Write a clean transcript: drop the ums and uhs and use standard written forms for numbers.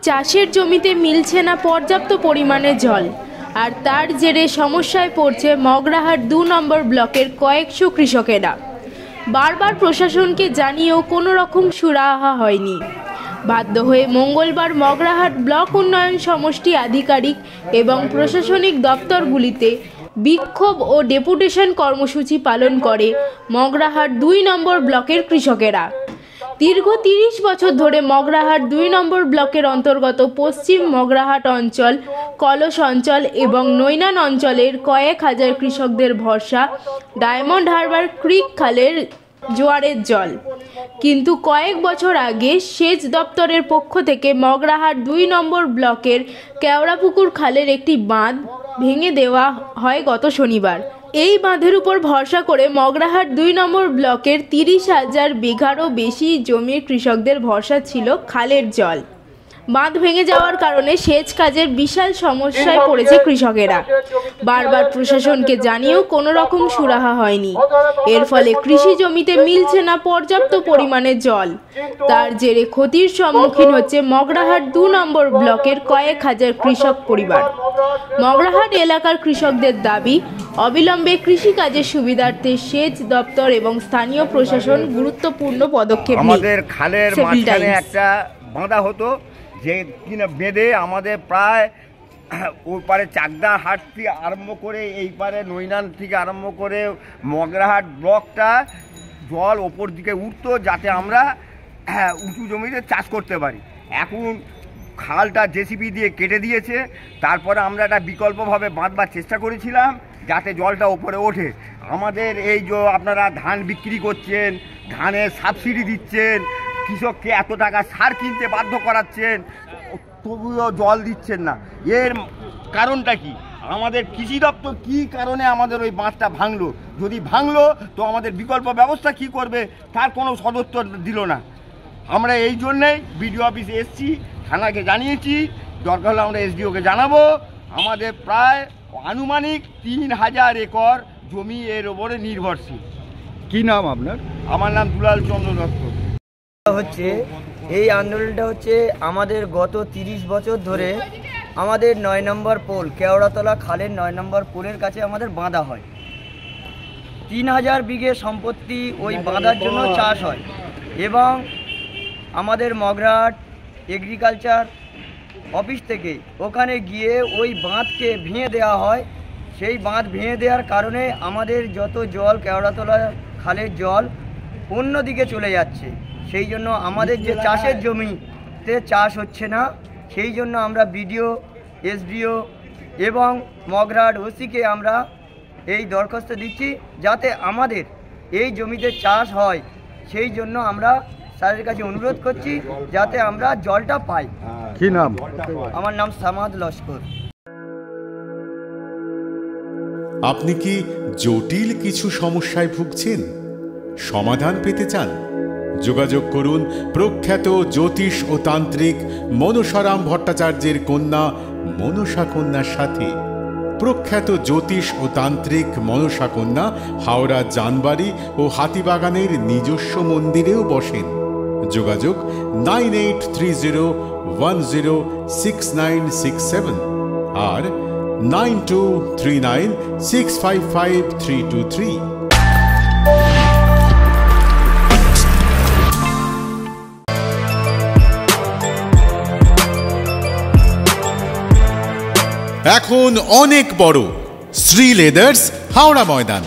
চাষের জমিতে মিলছে না পর্যাপ্ত পরিমাণে জল, আর তার জেরে সমস্যায় পড়ছে মগরাহাট ২ নম্বর ব্লকের কয়েকশো কৃষকেরা। বারবার প্রশাসনকে জানিয়েও কোনো রকম সুরাহা হয়নি। বাধ্য হয়ে মঙ্গলবার মগরাহাট ব্লক উন্নয়ন সমষ্টি আধিকারিক এবং প্রশাসনিক দপ্তরগুলিতে বিক্ষোভ ও ডেপুটেশন কর্মসূচি পালন করে মগরাহাট ২ নম্বর ব্লকের কৃষকেরা। দীর্ঘ ৩০ বছর ধরে মগরাহাট ২ নম্বর ব্লকের অন্তর্গত পশ্চিম মগরাহাট অঞ্চল, কলস অঞ্চল এবং নৈনান অঞ্চলের কয়েক হাজার কৃষকদের ভরসা ডায়মন্ড হারবার ক্রিক খালের জোয়ারের জল। কিন্তু কয়েক বছর আগে সেচ দপ্তরের পক্ষ থেকে মগরাহাট ২ নম্বর ব্লকের কেওড়াপুকুর খালের একটি বাঁধ ভেঙে দেওয়া হয় গত শনিবার। এই বাঁধের উপর ভরসা করে মগরাহাট ২ নম্বর ব্লকের ৩০,০০০ বিঘারও বেশি জমির কৃষকদের ভরসা ছিল খালের জল। বাঁধ ভেঙে যাওয়ার কারণে সেচ কাজের বিশাল সমস্যায় পড়েছে কৃষকেরা। বারবার প্রশাসনকে জানিয়েও কোনো রকম সুরাহা হয়নি। এর ফলে কৃষি জমিতে মিলছে না পর্যাপ্ত পরিমাণে জল। তার জেরে ক্ষতির সম্মুখীন হচ্ছে মগরাহাট ২ নম্বর ব্লকের কয়েক হাজার কৃষক পরিবার। মগরাহাট এলাকার কৃষকদের দাবি, অবিলম্বে কৃষিকাজের সুবিধার্থে সেচ দপ্তর এবং স্থানীয় প্রশাসন গুরুত্বপূর্ণ পদক্ষেপ নিক। আমাদের খালের মাঝখানে একটা বাঁধা হতো, যে কিনা বেঁধে আমাদের প্রায় ওই পারে চাকদা হাট থেকে আরম্ভ করে এই পারে নৈনান থেকে আরম্ভ করে মগরাহাট ব্লকটা জল ওপর দিকে উঠতো, যাতে আমরা উঁচু জমিতে চাষ করতে পারি। এখন খালটা জেসিবি দিয়ে কেটে দিয়েছে। তারপরে আমরা একটা বিকল্পভাবে বাঁধবার চেষ্টা করেছিলাম, যাতে জলটা ওপরে ওঠে। আমাদের এই যে আপনারা ধান বিক্রি করছেন, ধানের সাবসিডি দিচ্ছেন, কৃষককে এত টাকা সার কিনতে বাধ্য করাচ্ছেন, তবুও জল দিচ্ছেন না। এর কারণটা কি? আমাদের কৃষি দপ্তর কী কারণে আমাদের ওই বাঁধটা ভাঙলো? যদি ভাঙলো তো আমাদের বিকল্প ব্যবস্থা কি করবে, তার কোনো সদুত্তর দিল না। আমরা এই জন্যেই বিডিও অফিসে এসেছি, থানাকে জানিয়েছি, দরকার হলে আমরা এসডিওকে জানাবো। আমাদের প্রায় আনুমানিক ৩,০০০ একর জমি এর ওপরে নির্ভরশীল। কি নাম আপনার? আমার নাম দুলাল চন্দ্র দত্ত। হচ্ছে এই আন্দোলনটা হচ্ছে আমাদের গত ৩০ বছর ধরে আমাদের ৯ নম্বর পোল, কেওড়াতলা খালের ৯ নম্বর পোলের কাছে আমাদের বাঁধা হয়। ৩,০০০ বিঘে সম্পত্তি ওই বাঁধার জন্য চাষ হয়, এবং আমাদের মগরাহাট এগ্রিকালচার অফিস থেকে ওখানে গিয়ে ওই বাঁধকে ভেঙে দেওয়া হয়। সেই বাঁধ ভেঙে দেওয়ার কারণে আমাদের যত জল, কেওড়াতলা খালের জল অন্যদিকে চলে যাচ্ছে। সেই জন্য আমাদের যে চাষের জমিতে চাষ হচ্ছে না, সেই জন্য আমরা বিডিও, এসডিও এবং মগরাহাট ওসিকে আমরা এই দরখাস্ত দিচ্ছি, যাতে আমাদের এই জমিতে চাষ হয়। সেই জন্য আমরা স্যারের কাছে অনুরোধ করছি, যাতে আমরা জলটা পাই। কি নাম? আমার নাম সামাদ লস্কর। আপনি কি জটিল কিছু সমস্যায় ভুগছেন? সমাধান পেতে চান? যোগাযোগ করুন প্রখ্যাত জ্যোতিষ ও তান্ত্রিক মনসারাম ভট্টাচার্যের কন্যা মনসা কন্যার সাথে। প্রখ্যাত জ্যোতিষ ও তান্ত্রিক মনসা কন্যা হাওড়া জানবাড়ি ও হাতিবাগানের নিজস্ব মন্দিরেও বসেন। যোগাযোগ 9830106967 আর 9239655323। এখন অনেক বড় শ্রী লেদার্স হাওড়া ময়দান।